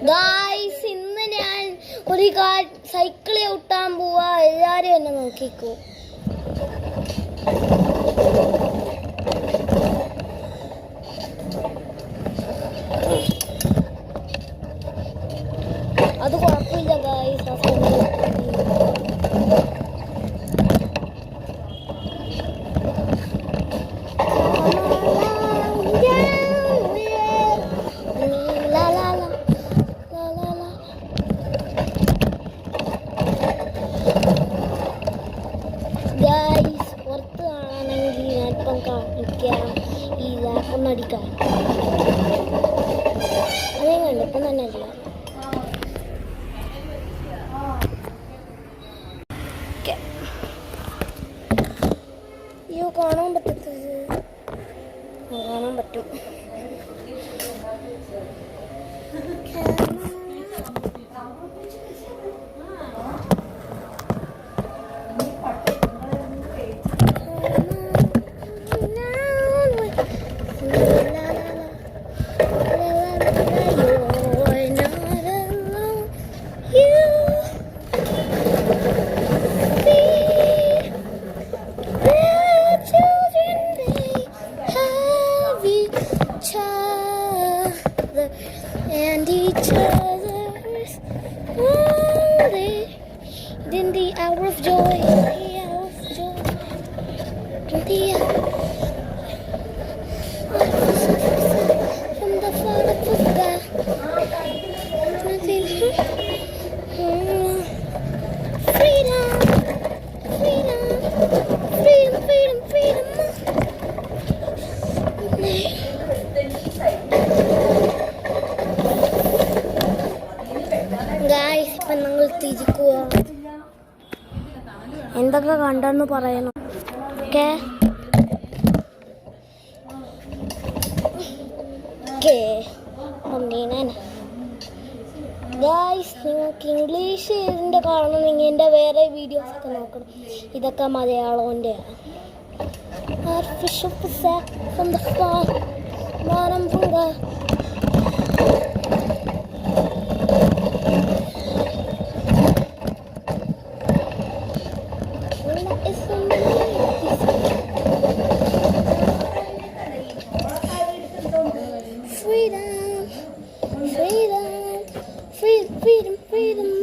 Guys, ഇന്ന് ഞാൻ ഒരു സൈക്കിൾ ചവിട്ടാൻ പോവാ. എല്ലാരും എന്നെ നോക്കിക്കോ. അത് കുഴപ്പമില്ല ഗായ്സ്. പുറത്ത് കാണാണെങ്കിൽ ഞാനിപ്പം കാണിക്കാം. ഈ ലാപ്പൊന്നടിക്കാൻ അതേ കണ്ടു. ഇപ്പം തന്നെ അല്ല. അയ്യോ, കാണാൻ പറ്റത്തത് കാണാൻ പറ്റും. And each other's only in the hour of joy, the hour of joy, in the hour from the fall of God. Freedom, freedom, freedom, freedom, freedom. Guys, ഇപ്പം ഞങ്ങൾ തിരിക്കുക. എന്തൊക്കെ കണ്ടെന്ന് പറയണം. ഓക്കെ ഗായ്സ്, നിങ്ങൾക്ക് ഇംഗ്ലീഷ് ഇതിൻ്റെ കാണണമെങ്കിൽ എൻ്റെ വേറെ വീഡിയോസ് ഒക്കെ നോക്കണം. ഇതൊക്കെ മലയാളത്തിൻ്റെയാണ്. Freedom, freedom, freedom, freedom, freedom.